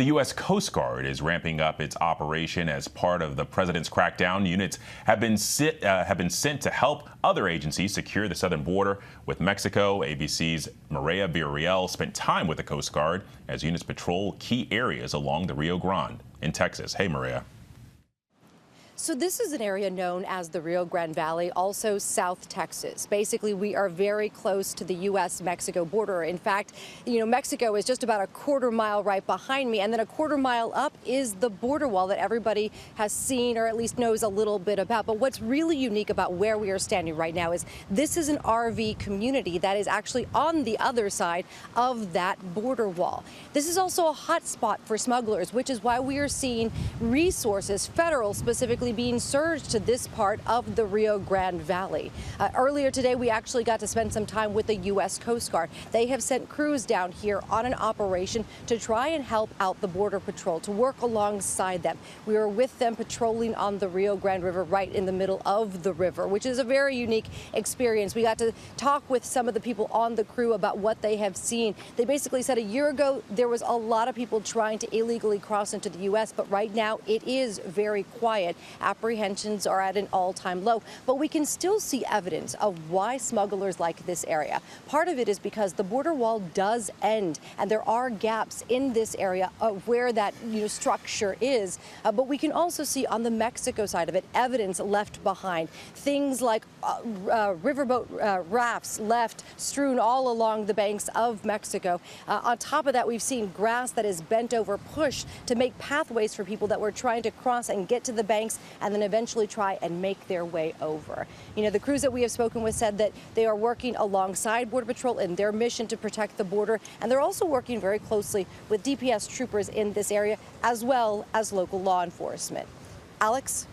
The U.S. Coast Guard is ramping up its operation as part of the president's crackdown. Units have been sent to help other agencies secure the southern border with Mexico. ABC's Mireya Villarreal spent time with the Coast Guard as units patrol key areas along the Rio Grande in Texas. Hey, Mireya. So this is an area known as the Rio Grande Valley, also South Texas. Basically, we are very close to the U.S.-Mexico border. In fact, Mexico is just about a quarter mile right behind me, and then a quarter mile up is the border wall that everybody has seen or at least knows a little bit about. But what's really unique about where we are standing right now is this is an RV community that is actually on the other side of that border wall. This is also a hot spot for smugglers, which is why we are seeing resources, federal specifically, being surged to this part of the Rio Grande Valley. Earlier today, we actually got to spend some time with the U.S. Coast Guard. They have sent crews down here on an operation to try and help out the Border Patrol, to work alongside them. We were with them patrolling on the Rio Grande River, right in the middle of the river, which is a very unique experience. We got to talk with some of the people on the crew about what they have seen. They basically said a year ago there was a lot of people trying to illegally cross into the U.S., but right now it is very quiet. Apprehensions are at an all-time low, but we can still see evidence of why smugglers like this area. Part of it is because the border wall does end, and there are gaps in this area where that structure is. But we can also see on the Mexico side of it evidence left behind. Things like riverboat rafts left strewn all along the banks of Mexico. On top of that, we've seen grass that is bent over, pushed to make pathways for people that were trying to cross and get to the banks and then eventually try and make their way over. The crews that we have spoken with said that they are working alongside Border Patrol in their mission to protect the border, and they're also working very closely with DPS troopers in this area as well as local law enforcement. Alex?